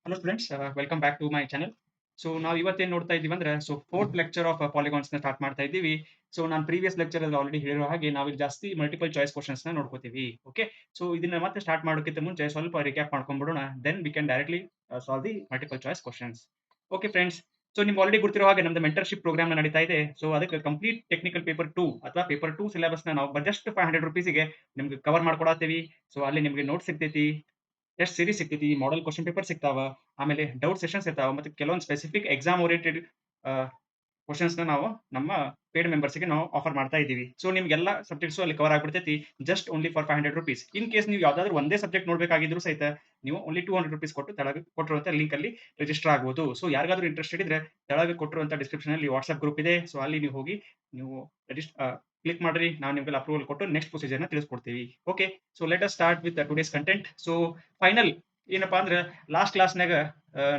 Hello students, welcome back to my channel. So ನಾವು ಇವತ್ತೇನು ನೋಡ್ತಾ ಇದ್ದೀವಿ ಅಂದ್ರೆ ಫೋರ್ತ್ ಲೆಕ್ಚರ್ ಆಫ್ ಪಾಲಿಗಾನ್ಸ್ ನ ಸ್ಟಾರ್ಟ್ ಮಾಡ್ತಾ ಇದ್ದೀವಿ. ಸೊ ನಾನು ಪ್ರೀವಿಯಸ್ ಲೆಕ್ಚರ್ ಅಲ್ಲಿ ಆಲ್ರೆಡಿ ಹೇಳಿರೋ ಹಾಗೆ ನಾವು ಇಲ್ಲಿ ಜಾಸ್ತಿ ಮಲ್ಟಿಪಲ್ ಚಾಯ್ಸ್ ಕ್ವಶನ್ಸ್ ನ ನೋಡ್ಕೋತೀವಿ. ಓಕೆ, ಸೊ ಇದನ್ನ ಮತ್ತೆ ಸ್ಟಾರ್ಟ್ ಮಾಡೋಕ್ಕಿಂತ ಮುಂಚೆ ಸ್ವಲ್ಪ ರಿಕ್ಯಾಪ್ ಮಾಡ್ಕೊಂಡ್ಬಿಡೋಣ. Then we can directly solve the multiple choice questions. Okay friends, so ನಿಮ್ಗೆ ಆಲ್ರೆಡಿ ಗೊತ್ತಿರೋ ಹಾಗೆ ನಮ್ದು ಮೆಂಟರ್ಶಿಪ್ ಪ್ರೋಗ್ರಾಮ್ ನಡೀತಾ ಇದೆ. ಸೊ ಅದಕ್ಕೆ ಕಂಪ್ಲೀಟ್ ಟೆಕ್ನಿಕಲ್ ಪೇಪರ್ 2 ಅಥವಾ ಪೇಪರ್ 2 ಸಿಲೆಬಸ್ ನ ನಾವು ಜಸ್ಟ್ ₹500 ನಿಮ್ಗೆ ಕವರ್ ಮಾಡ್ಕೊಡತ್ತೀವಿ. ಸೊ ಅಲ್ಲಿ ನಿಮ್ಗೆ ನೋಟ್ಸ್ ಸಿಗ್ತೈತಿ, ಟೆಸ್ಟ್ ಸೀರೀಸ್ ಸಿಗ್ತೈತಿ, ಮಾಡೆಲ್ ಕ್ವಶನ್ ಪೇಪರ್ ಸಿಗ್ತಾವ, ಆಮೇಲೆ ಡೌಟ್ ಸೆಷನ್ಸ್ ಇರ್ತಾವ, ಮತ್ತೆ ಕೆಲವೊಂದು ಸ್ಪೆಸಿಫಿಕ್ ಎಕ್ಸಾಮ್ ಓರಿಯೆಂಟೆಡ್ ಕ್ವಶನ್ಸ್ ನ ನಾವು ನಮ್ಮ ಪೇಡ್ ಮೆಂಬರ್ಸ್ ಗೆ ನಾವು ಆಫರ್ ಮಾಡ್ತಾ ಇದ್ದೀವಿ. ಸೊ ನಿಮ್ಗೆಲ್ಲ ಸಬ್ಜೆಕ್ಟ್ಸ್ ಅಲ್ಲಿ ಕವರ್ ಆಗ್ಬಿಡ್ತೈತಿ just only for ₹500. In case ನೀವು ಯಾವ್ದಾದ್ರು ಒಂದೇ ಸಬ್ಜೆಕ್ಟ್ ನೋಡ್ಬೇಕಾಗಿದ್ರು ಸಹಿತ ನೀವು ಓನ್ಲಿ ₹200 ಕೊಟ್ಟು ತೆಳಗೆ ಕೊಟ್ಟಿರುವಂತ ಲಿಂಕ್ ಅಲ್ಲಿ ರಿಜಿಸ್ಟರ್ ಆಗಬಹುದು. ಸೊ ಯಾರಿಗಾದ್ರೂ ಇಂಟ್ರೆಸ್ಟೆಡ್ ಇದ್ರೆ ತೆಳಗೆ ಕೊಟ್ಟಿರುವಂತ ಡಿಸ್ಕ್ರಿಪ್ಷನ್ ಅಲ್ಲಿ ವಾಟ್ಸ್ಆಪ್ ಗ್ರೂಪ್ ಇದೆ. ಸೊ ಅಲ್ಲಿ ನೀವು ಹೋಗಿ ನೀವು ಕ್ಲಿಕ್ ಮಾಡ್ರಿ, ನಾವು ನಿಮ್ಗೆ ಅಪ್ರೂವಲ್ ಕೊಟ್ಟು ನೆಕ್ಸ್ಟ್ ಪ್ರೊಸೀಜರ್ ನ ತಿಳಿಸ್ಕೊಡ್ತೀವಿ. Okay, so let us start with today's content. So final ಏನಪ್ಪಾ ಅಂದ್ರೆ ಲಾಸ್ಟ್ ಕ್ಲಾಸ್ನಾಗ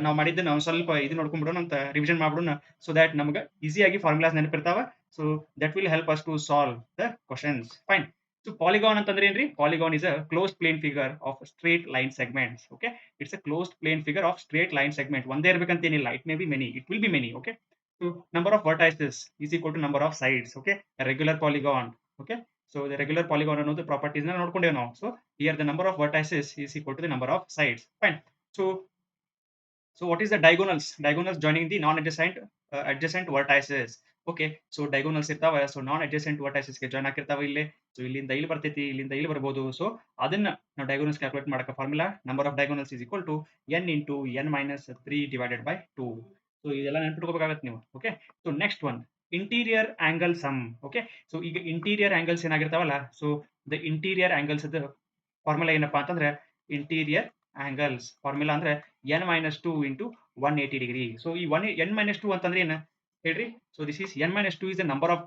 ನಾವು ಮಾಡಿದ್ದನ್ನ ಒಂದ್ ಸ್ವಲ್ಪ ಇದು ನೋಡ್ಕೊಂಡ್ಬಿಡೋಣ ಅಂತ ರಿವಿಷನ್ ಮಾಡ್ಬಿಡೋಣ. ಸೊ ದಟ್ ನಮ್ಗೆ ಈಸಿಯಾಗಿ ಫಾರ್ಮುಲಾಸ್ ನೆನಪಿರ್ತಾವ. So that will help us to solve the questions. Fine. So polygon ಅಂತಂದ್ರೆ ಏನ್ರಿ? Polygon is a closed plane figure of straight line segments. Okay, it's a closed plane figure of straight line segments. ಒಂದೇ ಇರ್ಬೇಕಂತ ಏನಿಲ್ಲ, it may be many, it will be many. Okay, so number of vertices is equal to number of sides. Okay, a regular polygon. Okay, so the regular polygon ಅನ್ನೋದು properties ನ ನೋಡ್ಕೊಂಡೇವೆ ನಾವು. So here the number of vertices is equal to the number of sides. Fine. So what is the diagonals? Diagonals joining the non-adjacent adjacent vertices. Okay, so diagonals ಇರ್ತಾವ. So ನಾನ್ adjacent ವರ್ಟೈಸಸ್ ಗೆ join ಆಗಿರ್ತಾವ ಇಲ್ಲಿ. So ಇಲ್ಲಿಂದ ಇಲ್ಲಿ ಬರ್ತೈತಿ, ಇಲ್ಲಿಂದ ಇಲ್ಲಿ ಬರ್ಬೋದು. ಸೊ ಅದನ್ನ ನಾವು ಡಯಾಗೋನಲ್ಸ್ ಕ್ಯಾಲ್ಕುಲೇಟ್ ಮಾಡಕ formula number of diagonals is equal to n into n minus 3 divided by 2. So ಇದೆಲ್ಲ ನೆನ್ಪಿಟ್ಕೋಬೇಕಾಗತ್ತೆ ನೀವು. Okay, so next one interior angle sum. Okay, so ಈಗ ಇಂಟೀರಿಯರ್ ಆಂಗಲ್ಸ್ ಏನಾಗಿರ್ತಾವಲ್ಲ, so the interior angles formula ಏನಪ್ಪಾ ಅಂತಂದ್ರೆ interior angles formula ಅಂದ್ರೆ n minus 2 into 180 degree. So ಈ n minus 2 ಅಂತಂದ್ರೆ ಏನು ಹೇಳ್ರಿ? So this is n minus 2 is the number of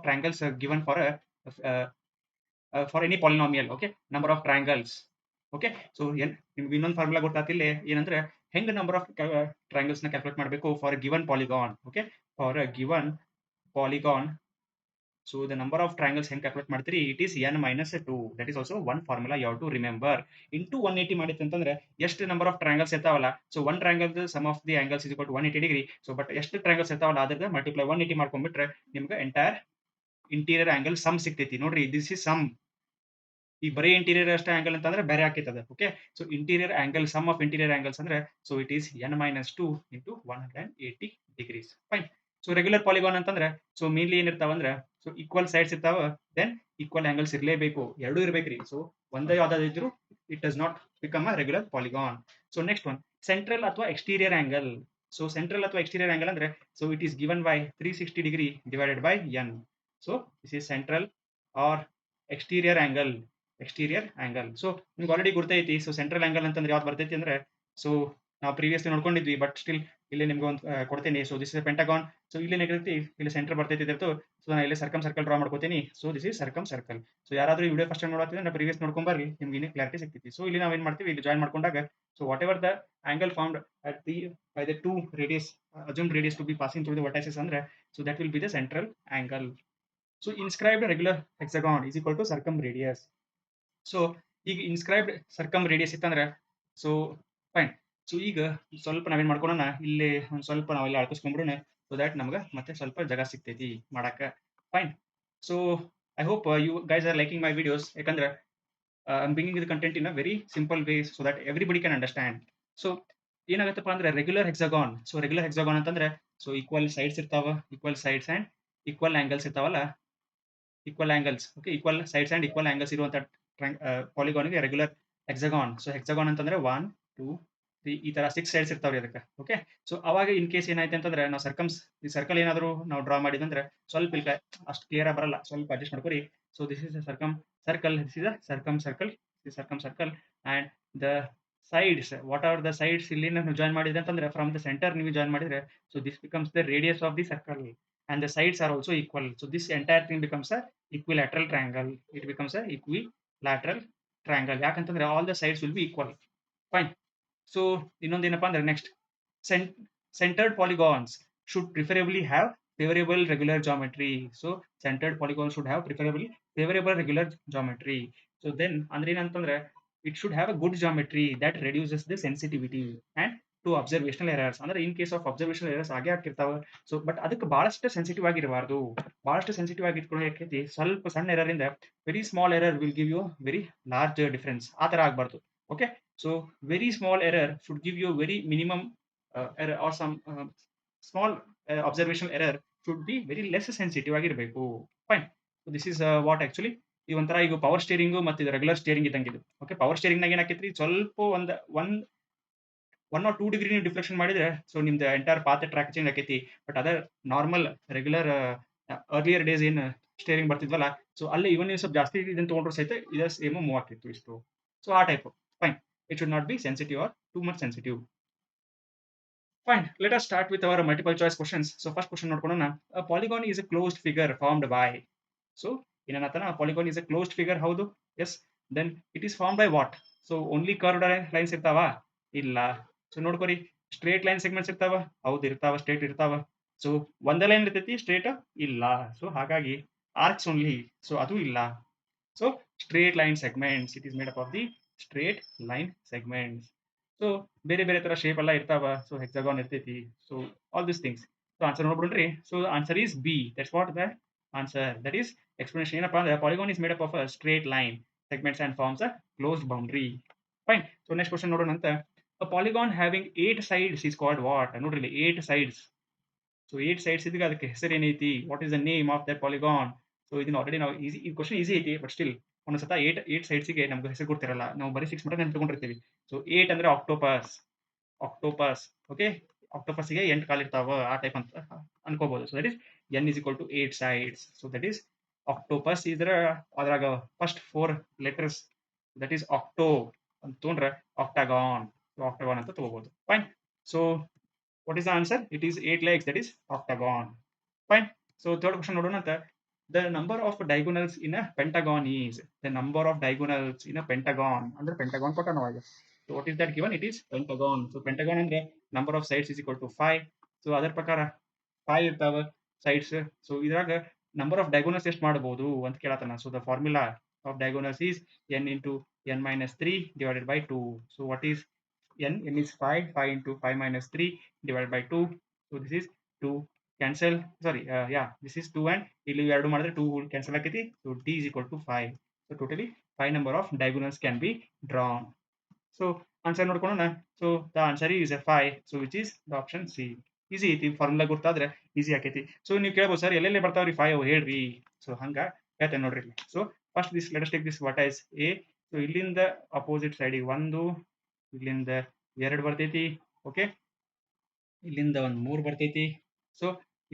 triangles given for any polynomial. Okay, number of triangles. Okay, so ನಿಮ್ಗೆ ಇನ್ನೊಂದು formula ಗೊತ್ತಾತಿಲ್ಲ ಏನಂದ್ರೆ ಹೆಂಗ್ ನಂಬರ್ ಆಫ್ ಟ್ರಯಾಂಗಲ್ಸ್ ನ ಕ್ಯಾಲ್ಕುಲೇಟ್ ಮಾಡಬೇಕು for given polygon. Okay, for given polygon. So the number of triangles ಹೆಂಗ್ ಕ್ಯಾಲ್ಕುಲೇಟ್ ಮಾಡ್ತೀರಿ? It is n minus 2. That is also one formula you have to remember. Into 180 ಮಾಡಿತ್ತು ಅಂತಂದ್ರೆ ಎಷ್ಟು ನಂಬರ್ ಆಫ್ ಟ್ರಯಾಂಗಲ್ಸ್ ಇರ್ತಾವಲ್ಲ, so one triangle sum of the angles is equal to 180 degree. So but ಎಷ್ಟು triangles ಇರ್ತಾವಲ್ಲ ಅದ್ರದ್ದು multiply 180 ಮಾಡ್ಕೊಂಡ್ಬಿಟ್ರೆ ನಿಮ್ಗೆ entire interior angle some ಸಿಗ್ತೈತಿ. ನೋಡ್ರಿ, ದಿಸ್ ಇಸ್ ಸಮ್. ಈ ಬರೀ ಇಂಟೀರಿಯರ್ ಅಷ್ಟೇ ಆಂಗಲ್ ಅಂತಂದ್ರೆ ಬೇರೆ ಆಕೈತದ. Okay, so interior angle sum of interior angles ಅಂದ್ರೆ so it is n minus 2 into 180 degrees. Fine. So regular polygon ಅಂತಂದ್ರೆ ಸೊ ಮೇನ್ಲಿ ಏನಿರ್ತಾವ ಅಂದ್ರೆ ಸೊ ಈಕ್ವಲ್ ಸೈಡ್ಸ್ ಇರ್ತಾವ, ದೆನ್ ಈಕ್ವಲ್ ಆಂಗಲ್ಸ್ ಇರಲೇಬೇಕು, ಎರಡೂ ಇರ್ಬೇಕ್ರಿ. ಸೊ ಒಂದೇ ಯಾವ್ದಾದ್ರು it does not become a regular polygon. So next one central ಅಥವಾ ಎಕ್ಸ್ಟೀರಿಯರ್ ಆಂಗಲ್. ಸೊ ಸೆಂಟ್ರಲ್ ಅಥವಾ ಎಕ್ಸ್ಟೀರಿಯರ್ ಆಂಗಲ್ ಅಂದ್ರೆ so it is given by 360 degree divided by n. So this is central or exterior angle. So ನಿಮ್ಗೆ already ಗುರ್ತೈತಿ. So central angle ಅಂತಂದ್ರೆ ಯಾವ್ದು ಬರ್ತೈತಿ ಅಂದ್ರೆ so ನಾವು ಪ್ರೀವಿಯಸ್ಲಿ ನೋಡ್ಕೊಂಡಿದ್ವಿ, ಬಟ್ ಸ್ಟಿಲ್ ಇಲ್ಲಿ ನಿಮ್ಗೆ ಒಂದು ಕೊಡ್ತೀನಿ. So this is pentagon. So ಇಲ್ಲಿ ಏನಾಗಿರ್ತಿ, ಇಲ್ಲಿ ಸೆಂಟರ್ ಬರ್ತೈತಿ ಇದ್ರದ್ದು. ಸೊ ನಾನು ಇಲ್ಲಿ ಸರ್ಕಲ್ ಡ್ರಾ ಮಾಡ್ಕೋತೀನಿ. So this is circle. So ಯಾರಾದ್ರೂ ಈ ವಿಡಿಯೋ ಫಸ್ಟ್ ಟೈಮ್ ನೋಡ್ತಿದ್ರೆ ನಾನು ಪ್ರೀವಿಯಸ್ ನೋಡ್ಕೊಂಬರ್ರಿ, ನಿಮ್ಗೆ ಇನ್ನೂ ಕ್ಲಾರಿಟಿ ಸಿಗ್ತೈತಿ. ಸೊ ಇಲ್ಲಿ ನಾವೇನ್ ಮಾಡ್ತೀವಿ, ಇಲ್ಲಿ ಜಾಯಿನ್ ಮಾಡ್ಕೊಂಡಾಗ so what ever the angle found at the by the two radius assumed radius to be passing through the vertices ಅಂದ್ರೆ so that will be the central angle. So inscribed regular hexagon is equal to circumradius. So ಈಗ inscribed ಸರ್ಕಮ್ radius ಇತ್ತಂದ್ರೆ so fine. So ಈಗ ಸ್ವಲ್ಪ ನಾವೇನ್ ಮಾಡ್ಕೊಳ್ಳೋಣ, ಇಲ್ಲಿ ಒಂದ್ ಸ್ವಲ್ಪ ನಾವೆಲ್ಲ ಅಳ್ಕಿಸ್ಕೊಂಡ್ಬಿಡೋಣ. ಸೊ ದಟ್ ನಮ್ಗೆ ಮತ್ತೆ ಸ್ವಲ್ಪ ಜಾಗ ಸಿಗ್ತೈತಿ ಮಾಡಾಕ. Fine. So I hope you guys are liking my videos. ಯಾಕಂದ್ರೆ I'm bringing the content in a very simple way so that everybody can understand. So ಏನಾಗತ್ತಪ್ಪ ಅಂದ್ರೆ regular hexagon. So regular hexagon ಅಂತಂದ್ರೆ ಸೊ ಈಕ್ವಲ್ ಸೈಡ್ಸ್ ಇರ್ತಾವ, equal sides and equal angles ಇರ್ತಾವಲ್ಲ, equal angles. Okay, equal sides and equal angles ಇರುವಂತ ಪಾಲಿಗಾನ್ಗೆ regular hexagon. So hexagon ಅಂತಂದ್ರೆ 1 2 3 ಈ ತರ 6 ಸೈಡ್ಸ್ ಇರ್ತಾವ್ರಿ ಅದಕ್ಕೆ. ಓಕೆ, ಸೊ ಅವಾಗ ಇನ್ ಕೇಸ್ ಏನಾಯ್ತು ಅಂತಂದ್ರೆ ನಾವು ಈ ಸರ್ಕಲ್ ಏನಾದ್ರು ನಾವು ಡ್ರಾ ಮಾಡಿದಂದ್ರೆ ಸ್ವಲ್ಪ ಇಲ್ಲಿ ಅಷ್ಟು ಕ್ಲಿಯರ್ ಆಗಿ ಬರಲ್ಲ, ಸ್ವಲ್ಪ ಅಡ್ಜಸ್ಟ್ ಮಾಡ್ಕೊರಿ. So this is circle, this is circle and the sides, what are the sides ಇಲ್ಲಿ ನೀವು ಜಾಯಿನ್ ಮಾಡಿದ್ರೆ ಅಂತಂದ್ರೆ ಫ್ರಮ್ ದ ಸೆಂಟರ್ ನೀವು ಜಾಯಿನ್ ಮಾಡಿದ್ರೆ so this becomes the radius of the circle and the sides are also equal. So this entire thing becomes a equilateral triangle. It becomes a equilateral triangle. ಯಾಕಂತಂದ್ರೆ all the sides will be equal. Fine. So ಇನ್ನೊಂದೇನಪ್ಪ ಅಂದ್ರೆ next centered polygons should preferably have favorable regular geometry. So centered polygons should have preferably favorable regular geometry. So then ಅಂದ್ರೆ ಏನಂತಂದ್ರೆ it should have a good geometry that reduces the sensitivity and to observational errors. ಅಂದ್ರೆ in case of observational errors ಆಗೇ ಆಗ್ತಿರ್ತಾವ. So but ಅದಕ್ಕೆ ಬಹಳಷ್ಟು sensitive ಆಗಿರಬಾರ್ದು. ಬಹಳಷ್ಟು sensitive ಆಗಿ ಇಟ್ಕೊಳ್ಳೋಕೆ ಸ್ವಲ್ಪ ಸಣ್ಣ ಎರರ್ ಇಂದ very small error will give you very large difference. ಆ ತರ ಆಗಬಾರ್ದು. Okay, so very small error should give you very minimum error or some small observational error should be very less sensitive ಆಗಿರಬೇಕು. Fine. So this is what actually ಈ ಒಂಥರ ಈಗ power steering ಮತ್ತು ಇದು regular steering ಇದ್ದಂಗೆ ಇದು. Okay, power steering ನಾಗ ಏನಾಕೈತ್ರಿ ಸ್ವಲ್ಪ ಒನ್ ಆರ್ ಟೂ ಡಿಗ್ರಿ ನೀವು ಡಿಫ್ಲೆಕ್ಷನ್ ಮಾಡಿದ್ರೆ ಸೊ ನಿಮ್ದು ಎಂಟೈರ್ ಪಾತ್ ಟ್ರ್ಯಾಕ್ ಚೇಂಜ್ ಆಕೈತಿ. But other normal regular earlier days ಏನು ಸ್ಟೇರಿಂಗ್ ಬರ್ತಿದ್ವಲ್ಲ, ಸೊ ಅಲ್ಲಿ ಇವನ್ ನೀವು ಸ್ವಲ್ಪ ಜಾಸ್ತಿ ಇದನ್ನ ತೊಗೊಂಡ್ರು ಸಹಿತ ಇದು ಸೇಮ್ ಮೂವ್ ಆಗ್ತಿತ್ತು ಇಷ್ಟು. ಸೊ ಆ type. Fine, it should not be sensitive or too much sensitive. Fine. Let us start with our multiple choice questions. So first question ನೋಡ್ಕೊಳ್ಳೋಣ. A polygon is a closed figure formed by. So ಏನನ್ನತನ polygon is a closed figure. ಹೌದು. Yes. Then it is formed by what? So only curved lines ಇರ್ತಾವ? ಇಲ್ಲ. So ನೋಡ್ಕೊರಿ, straight line segments ಇರ್ತಾವ? ಹೌದು ಇರ್ತಾವ, straight ಇರ್ತಾವ. So ಒಂದೇ line ಇರ್ತೈತಿ, straight ಇಲ್ಲ. So ಹಾಗಾಗಿ arcs only. So ಅದು ಇಲ್ಲ. So straight line segments. It is made up of the straight line segments. So ಬೇರೆ ಬೇರೆ ತರ ಶೇಪ್ ಎಲ್ಲ ಇರ್ತಾವ. ಸೊ ಹೆಕ್ಸಾಗಾನ್ ಇರ್ತೈತಿ. So all this things. So answer ನೋಡ್ಬಿಡ್ರಿ. So answer is B. That's what the answer. That is explanation. ಏನಪ್ಪಾ ಅಂದ್ರೆ polygon is made up of a straight line segments and forms a closed boundary. Fine. So next question ನೋಡೋಣ ಅಂತ. A polygon having 8 sides is called what? ನೋಡ್ರಿ ಇಲ್ಲಿ 8 sides. So 8 sides ಇದ್ದಾಗ ಅದಕ್ಕೆ ಹೆಸರು ಏನೈತಿ? What is the name of that polygon? So ಇದನ್ನ already ನಾವು ಈಸಿ, ಈ ಕ್ವಶನ್ ಈಸಿ ಐತಿ, ಬಟ್ ಸ್ಟಿಲ್ ಒಂದ್ಸತ 8 ಸೈಡ್ಸ್ಗೆ ನಮ್ಗೆ ಹೆಸರು ಕೊಡ್ತಿರಲ್ಲ, ನಾವು ಬರೀ 6 ಮಟ್ಟ ನೆನ್ಪಿಟ್ಕೊಂಡಿರ್ತೀವಿ. ಸೊ 8 ಅಂದ್ರೆ ಆಕ್ಟೋಪಸ್. ಆಕ್ಟೋಪಸ್. ಓಕೆ, ಆಕ್ಟೋಪಸ್ಗೆ 8 ಕಾಲಿರ್ತಾವ, ಆ ಟೈಪ್ ಅಂತ ಅನ್ಕೋಬಹುದು. So that is n is equal to 8 sides. So that is octopus ಇದ್ರ ಅದ್ರಾಗ first 4 letters that is octo ಅಂತ ತೊಗೊಂಡ್ರೆ ಆಕ್ಟಾಗಾನ್. ಆಕ್ಟಾಗಾನ್ ಅಂತ ತಗೋಬಹುದು. Fine. So what is the answer? It is 8 legs, that is octagon. Fine. So third question ನೋಡೋಣ ಅಂತ. The number of diagonals in a pentagon is. The number of diagonals in a pentagon. ಅಂದ್ರೆ pentagon ಕೊಟ್ಟ ನಾವಾಗ. So what is that given? It is pentagon. So pentagon ಅಂದ್ರೆ number of sides is equal to 5. So ಅದರ ಪ್ರಕಾರ 5 ಇರ್ತಾವ sides. So ಇದ್ರಾಗ number of diagonals ಎಷ್ಟು ಮಾಡಬಹುದು ಅಂತ ಕೇಳತಾನ. So the formula of diagonals is n into n minus 3 divided by 2. So what is n is 5. 5 into 5 minus 3 divided by 2. So this is 2 cancel. Sorry, this is 2 and ಇಲ್ಲಿ 2 ಮಾಡಿದ್ರೆ 2 cancel ಆಕೈತಿ. So d is equal to 5. So totally 5 number of diagonals can be drawn. So answer ನೋಡ್ಕೊಳ್ಳೋಣ. So the answer is 5. So which is the option C. Easy ಐತಿ, formula ಗೊತ್ತಾದ್ರೆ easy ಆಕೈತಿ. So ನೀವು ಕೇಳ್ಬೋದು sir ಎಲ್ಲೆಲ್ಲಿ ಬರ್ತಾವ್ರಿ 5 ಹೇಳ್ರಿ. So ಹಂಗ ಹೇಳ್ತೇನೆ ನೋಡ್ರಿ. So first this let us take this what is A. So ಇಲ್ಲಿಂದ ಅಪೋಸಿಟ್ ಸೈಡಿಗೆ 1, ಇಲ್ಲಿಂದ 2 ಬರ್ತೈತಿ. ಓಕೆ, ಇಲ್ಲಿಂದ ಒಂದು 3 ಬರ್ತೈತಿ. ಸೊ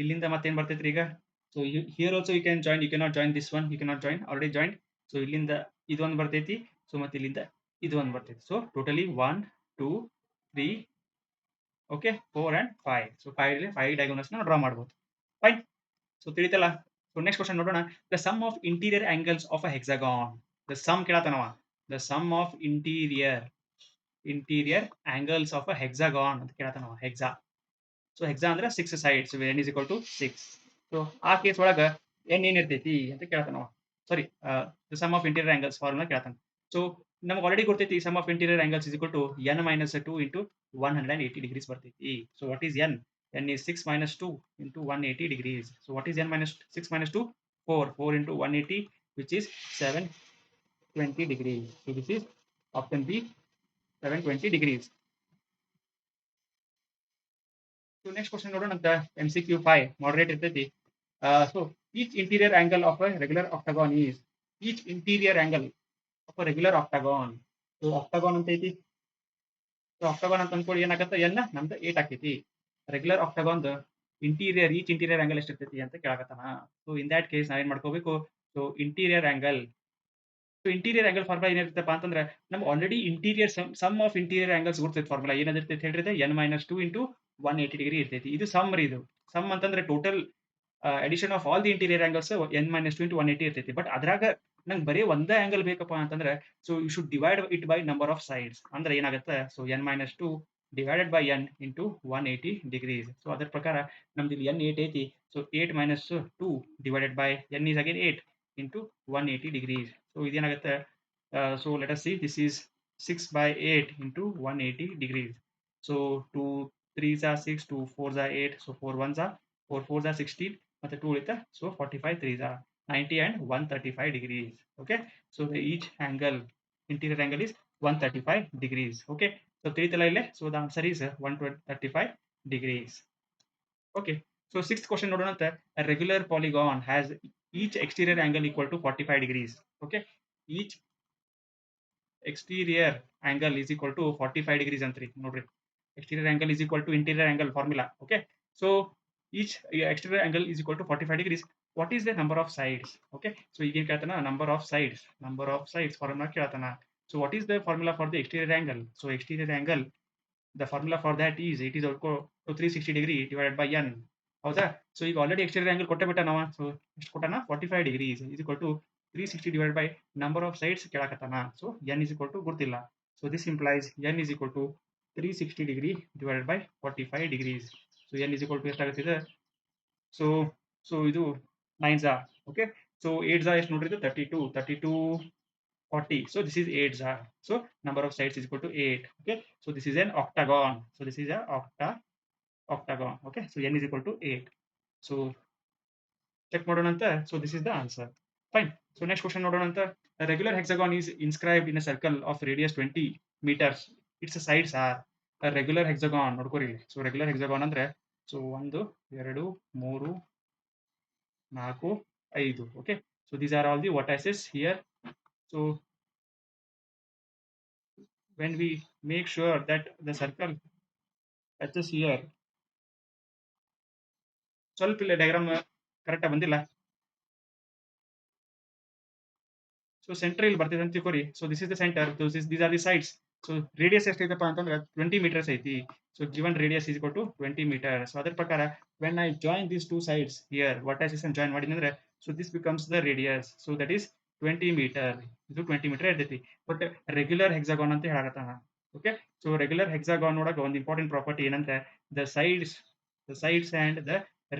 ಇಲ್ಲಿಂದ ಮತ್ತೇನ್ ಬರ್ತೈತ್ರಿ ಈಗ. So here also you can join, you cannot join this one, you cannot join, already join. So ಇಲ್ಲಿಂದ ಇದೊಂದು ಬರ್ತೈತಿ. ಸೊ ಮತ್ತೆ ಇಲ್ಲಿಂದ ಇದೊಂದು ಬರ್ತೈತಿ. So totally 1 2 3 okay 4 and 5. So 5 diagonals ನ ಡ್ರಾ ಮಾಡಬಹುದು. ಫೈನ್. ಸೊ ತಿಳಿತಲ್ಲ. ಸೊ ನೆಕ್ಸ್ಟ್ ಕ್ವಶನ್ ನೋಡೋಣ. The sum of interior angles of a hexagon. The sum ಕೇಳತಾನವ. The sum of interior angles of a hexagon ಅಂತ ಕೇಳತಾನವ. ಹೆಕ್ಸಾ. ಸೊ ಹೆಕ್ಸಾ ಅಂದ್ರೆ 6 sides. n is equal to 6. So ಆ case ಒಳಗ n ಏನ್ ಇರ್ತೈತಿ ಅಂತ ಕೇಳತಾನವ. Sorry, the sum of interior angles formula ಕೇಳತಾನ. ಸೊ ನಮಗೆ ಆಲ್ರೆಡಿ ಗೊತ್ತೈತಿ sum of interior angles is equal to n minus 2 into 180 degrees ಬರ್ತೈತಿ. So what is n? n is 6 minus 2 into 180 degrees. So what is n minus 6 minus 2? 4. 4 into 180, which is 720 degrees. So this is option B, 720 degrees. So next question ನೋಡೋಣ ಅಂತ. MCQ 5 moderate ಇರ್ತೈತಿ. So each interior angle of a regular octagon is. Each interior angle of a regular octagon. So octagon ಅಂತ ಐತಿ. So octagon ಅಂತ ಅನ್ಕೊಳ್ಳಿ, ಏನಾಗತ್ತೆ n ನಮ್ದು 8 ಆಕೈತಿ. Regular octagon the interior, each interior angle ಎಷ್ಟಿರ್ತೈತಿ ಅಂತ ಕೇಳಾಕತ್ತಾನ. ಸೊ ಇನ್ ದಟ್ ಕೇಸ್ ನಾವೇನ್ ಮಾಡ್ಕೋಬೇಕು. So interior angle. So interior angle formula ಏನಿರ್ತಪ್ಪ ಅಂತಂದ್ರೆ ನಮ್ಗೆ already interior sum of interior angles ಗೊತ್ತೈತಿ. ಫಾರ್ಮುಲಾ ಏನಿರ್ತೈತಿ ಹೇಳ್ರಿ, n minus 2 into 180 ಡಿಗ್ರಿ ಇರ್ತೈತಿ. ಇದು ಸಮ್ ರೀ. ಇದು ಸಮ್ ಅಂತಂದ್ರೆ total addition of all the interior angles n minus 2 into 180 ಇರ್ತೈತಿ. ಬಟ್ ಅದ್ರಾಗ ನಂಗೆ ಬರೀ ಒಂದೇ ಆಂಗಲ್ ಬೇಕಪ್ಪ ಅಂತಂದ್ರೆ so you should divide it by number of sides. ಅಂದ್ರೆ ಏನಾಗುತ್ತೆ, so n minus 2 divided by n into 180 degrees. So ಅದರ ಪ್ರಕಾರ ನಮ್ದು ಇಲ್ಲಿ n 8 ಐತಿ. So 8 minus 2 divided by n is again 8 into 180 degrees. So ಇದೇನಾಗುತ್ತೆ. So let us see, this is 6 by 8 into 180 degrees. So 2 3s are 6, 2 4s are 8, so 4 1s are 4 4s are 16, ಮತ್ತೆ 2 ಉಳಿತಾ, so 45 3s are 90 and 135 degrees. Okay, so the each angle, interior angle is 135 degrees. Okay, so ತಿಳಿತಲ್ಲ ಇಲ್ಲೇ, so the answer is 135 degrees. Okay, so sixth question ನೋಡೋಣಂತ, a regular polygon has each exterior angle equal to 45 degrees. Okay, each exterior angle is equal to 45 degrees antri nodri. Exterior angle is equal to interior angle formula. Okay, so each exterior angle is equal to 45 degrees. What is the number of sides? Okay, so ಈಗೇನ್ ಕೇಳ್ತಾನ, number of sides formula ಕೇಳ್ತಾನ. So what is the formula for the exterior angle? So exterior angle, the formula for that is, it is equal to 360 degree divided by n. ಹೌದಾ, so ಈಗ already exterior angle ಕೊಟ್ಟೆ ಬಿಟ್ಟ ನಾವ, so ಎಷ್ಟು ಕೊಟ್ಟಾನ, 45 degrees is equal to 360 divided by number of sides ಕೇಳಕತ್ತಾನ. So n is equal to ಗೊತ್ತಿಲ್ಲ, so this implies n is equal to 360 degree divided by 45 degrees. So n is equal to ಎಷ್ಟಾಗುತ್ತೆ, so so ಇದು 9s are, okay, so 8s are ಎಷ್ಟು ನೋಡ್ರಿ, ಇದು 32 40, so this is 8s are, so number of sides is equal to 8. Okay, so this is an octagon, so this is a octagon. Okay, so n is equal to 8. So check ಮಾಡೋಣಂತ, so this is the answer. Fine, so next question ನೋಡೋಣಂತ, a regular hexagon is inscribed in a circle of radius 20 meters, its sides are, a regular hexagon ನೋಡ್ಕೋರಿ, so regular hexagon ಅಂದ್ರೆ, so 1 2 3 4 5. Okay, so these are all the vertices here. So when we make sure that the circle touches here, ಸ್ವಲ್ಪ ಇಲ್ಲಿ diagram correct ಬಂದಿಲ್ಲ, so centre ಇಲ್ಲಿ ಬರ್ತಿದೆ ಅಂತ ತಿಳ್ಕೊರಿ. So this is the centre, these are the sides. So radius ಎಷ್ಟೈತಪ್ಪ ಅಂತಂದ್ರೆ 20 meters ಐತಿ. So given radius is equal to 20 meters. So ಅದ್ರ ಪ್ರಕಾರ when I join these two sides here, vertices ಅನ್ನು ಜಾಯಿನ್ ಮಾಡಿದ್ರೆ ಅಂದ್ರೆ, so this becomes the radius. So that is 20 meter. ಇದು 20 meter ಇರ್ತೈತಿ. ಬಟ್ ರೆಗ್ಯುಲರ್ ಹೆಕ್ಸಾಗಾನ್ ಅಂತ ಹೇಳಕತ್ತಾನ. ಓಕೆ, ಸೊ ರೆಗ್ಯುಲರ್ ಹೆಕ್ಸಾಗಾನ್ ಒಳಗೆ ಒಂದು ಇಂಪಾರ್ಟೆಂಟ್ ಪ್ರಾಪರ್ಟಿ ಏನಂದ್ರೆ, the sides and the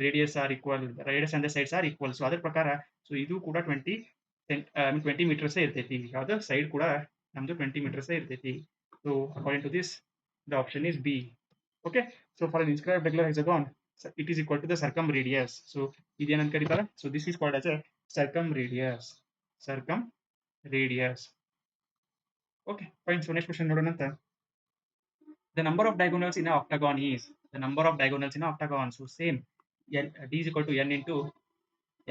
radius are equal, radius and the sides are equal. So ಅದ್ರ ಪ್ರಕಾರ so ಇದು ಕೂಡ 20 meters ಇರ್ತೈತಿ. ಯಾವ್ದು ಸೈಡ್ ಕೂಡ ನಮ್ದು 20 meters ಇರ್ತೈತಿ. So according to this the option is B. Okay, so for an inscribed regular hexagon it is equal to the circumradius. So ಇದೇನಂತ ಕರೀತಾರೆ, so this is called as a circumradius. Okay, fine. So next question ನೋಡೋಣ ಅಂತ, the number of diagonals in an octagon is, the number of diagonals in an octagon, so same, d is equal to n into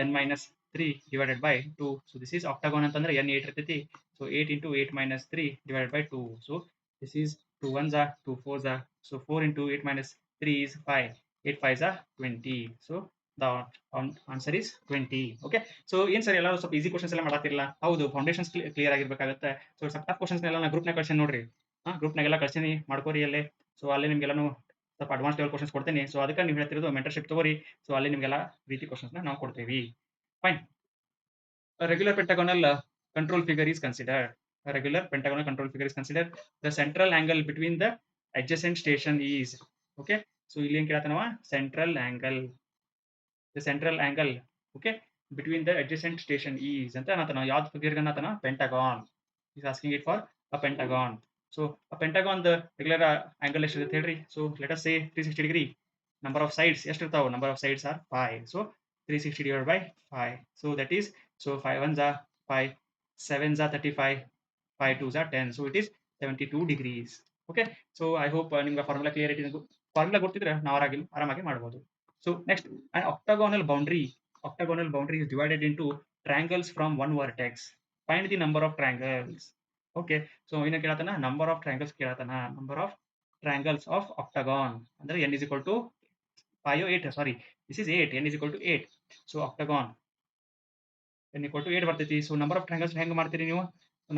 n minus 3 divided by 2. So this is octagon ಅಂತಂದ್ರೆ n 8 ಇರ್ತೈತಿ. So 8 into 8 minus 3 divided by 2. So this is 2 1s are 2 4s are, so 4 into 8 minus 3 is 5, 8 5s are 20. So the answer is 20. Okay, so ಏನ್ sir ಎಲ್ಲರೂ ಸ್ವಲ್ಪ easy questions ಎಲ್ಲ ಮಾಡತ್ತಿರಲ್ಲ, ಹೌದು foundations clear ಆಗಿರ್ಬೇಕಾಗುತ್ತೆ. So ಸ್ವಲ್ಪ tough questions ಎಲ್ಲ ನಾನು ಗ್ರೂಪ್ನಾಗ ಕಳ್ಸಿ ನೋಡ್ರಿ, ಗ್ರೂಪ್ನಾಗೆಲ್ಲ ಕಳ್ಸಿನಿ, ಮಾಡ್ಕೋರಿ ಅಲ್ಲೇ. ಸೊ ಅಲ್ಲೇ ನಿಮ್ಗೆಲ್ಲಾನು ಸ್ವಲ್ಪ ಅಡ್ವಾನ್ಸ್ ಲೆವೆಲ್ ಕ್ವಶನ್ಸ್ ಕೊಡ್ತೀನಿ. ಸೊ ಅದಕ್ಕೆ ನೀವು ಹೇಳ್ತಿರೋದು ಮೆಂಟರ್ಶಿಪ್ ತಗೋರಿ. ಸೊ ಅಲ್ಲಿ ನಿಮ್ಗೆಲ್ಲ ರೀತಿ ಕ್ವಶನ್ಸ್ನ ನಾವು ಕೊಡ್ತೀವಿ. Fine. A regular pentagonal control figure is considered. A regular pentagonal control figure is considered. The central angle between the adjacent station is. Okay. So ಇಲ್ಲಿ ಏನು ಕೇಳ್ತಾನವ, central angle. The central angle. Okay. Between the adjacent station is ಅಂತ ಅನ್ನತಾನ. ಯಾವ್ದು figure ಅನ್ನತಾನ, pentagon. He's asking it for a pentagon. So a pentagon the regular angle ಎಷ್ಟಿರುತ್ತೆ ಹೇಳ್ರಿ. So let us say 360 degree. Number of sides ಎಷ್ಟಿರ್ತಾವ, number of sides are 5. So 360 divided by 5. So that is, so 5 1s are 5, 7s are 35, 5 2s are 10. So it is 72 degrees. Okay. So I hope ನಿಮ್ಗೆ formula clear ಐತಿ. Formula ಗೊತ್ತಿದ್ರೆ ನಾವು ಆರಾಮಾಗಿ ಮಾಡ್ಬೋದು. So next, an octagonal boundary is divided into triangles from one vertex. Find the number of triangles. Okay. So ಏನು ಕೇಳತಾನ, number of triangles ಕೇಳತಾನ. Number of triangles of octagon ಅಂದ್ರೆ n is equal to 5 or 8, sorry, this is 8, n is equal to 8. So octagon n equal to 8 ಬರ್ತೈತಿ. So number of triangles ಹೆಂಗ್ ಮಾಡ್ತೀರಿ ನೀವು,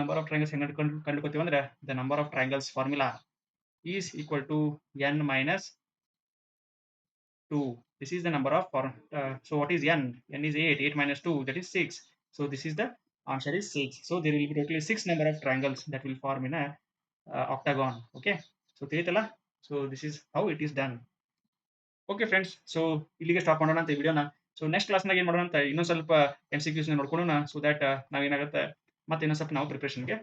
number of triangles ಹೆಂಗ್ ಕಂಡುಕೋತೀವಿ ಅಂದ್ರೆ, the number of triangles formula is equal to n minus 2. This is the number of so what is n? N is 8, 8 minus 2, that is 6. So this is the answer is 6. So there will be totally 6 number of triangles that will form in a octagon. Okay, so ತಿಳಿತಲ್ಲ, so this is how it is done. Okay friends, so ಇಲ್ಲಿಗೆ stop ಮಾಡೋಣ ಅಂತ ಈ ವಿಡಿಯೋನ. So next ಕ್ಲಾಸ್ನಾಗ ಏನು ಮಾಡೋಣ ಅಂತ ಇನ್ನೊಂದು ಸ್ವಲ್ಪ MCQs ನೋಡ್ಕೊಳ್ಳೋಣ. ಸೊ ದ್ಯಾಟ್ ನಾವೇನಾಗುತ್ತೆ ಮತ್ತೆ ಇನ್ನೊಂದು ಸ್ವಲ್ಪ ನಾವು ಪ್ರಿಪ್ರೇಷನ್ಗೆ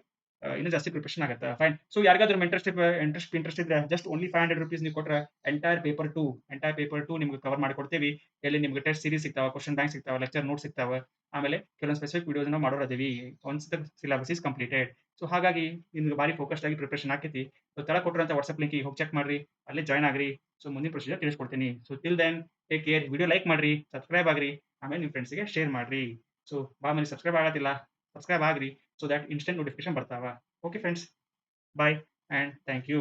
ಇನ್ನೂ ಜಾಸ್ತಿ ಪ್ರಿಪರೇಷನ್ ಆಗುತ್ತೆ. ಫೈನ್. ಸೊ ಯಾರಿಗಾದ್ರೂ ಇಂಟ್ರೆಸ್ಟ್ ಇದ್ರೆ ಜಸ್ಟ್ ಓನ್ಲಿ ₹500 ನೀವು ಕೊಟ್ರೆ ಎಂಟೈರ್ ಪೇಪರ್ 2 ನಿಮ್ಗೆ ಕವರ್ ಮಾಡಿಕೊಡ್ತೀವಿ. ಎಲ್ಲಿ ನಿಮ್ಗೆ ಟೆಸ್ಟ್ ಸೀರೀಸ್ ಸಿಗ್ತಾವ, ಕ್ವೆಶ್ಚನ್ ಬ್ಯಾಂಕ್ ಸಿಗ್ತಾವ, ಲೆಕ್ಚರ್ ನೋಟ್ಸ್ ಸಿಗ್ತಾವ. ಆಮೇಲೆ ಕೆಲವೊಂದು ಸ್ಪೆಸಿಫಿಕ್ ವಿಡಿಯೋಸ್ ನಾವು ಮಾಡೋರದೀವಿ once the syllabus is completed. So ಹಾಗಾಗಿ ನಿಮ್ಗೆ ಭಾರಿ ಫೋಕಸ್ಡ್ ಆಗಿ ಪ್ರಿಪರೇಷನ್ ಆಕೈತಿ. ಸೊ ಕೆಳಗೆ ಕೊಟ್ಟಿರುವಂಥ ವಾಟ್ಸ್ಆಪ್ ಲಿಂಕ್ ಹೋಗಿ ಚೆಕ್ ಮಾಡ್ರಿ, ಅಲ್ಲೇ ಜಾಯ್ನ್ ಆಗ್ರಿ. ಸೊ ಮುಂದಿನ ಪ್ರೊಸೀಜರ್ ತಿಳಿಸ್ಕೊಡ್ತೀನಿ. So till then take care. Video like ಮಾಡ್ರಿ, ಸಬ್ಸ್ಕ್ರೈಬ್ ಆಗ್ರಿ, ಆಮೇಲೆ ನಿಮ್ಮ ಫ್ರೆಂಡ್ಸ್ಗೆ ಶೇರ್ ಮಾಡ್ರಿ. ಸೊ ಭಾಳ ಮಂದಿ ಸಬ್ಸ್ಕ್ರೈಬ್ ಆಗತ್ತಿಲ್ಲ, ಸಬ್ಸ್ಕ್ರೈಬ್ ಆಗ್ರಿ. ಸೊ ದ್ಯಾಟ್ ಇನ್ಸ್ಟೆಂಟ್ ನೋಟಿಫಿಕೇಶನ್ ಬರ್ತಾವ. Okay friends, bye and thank you.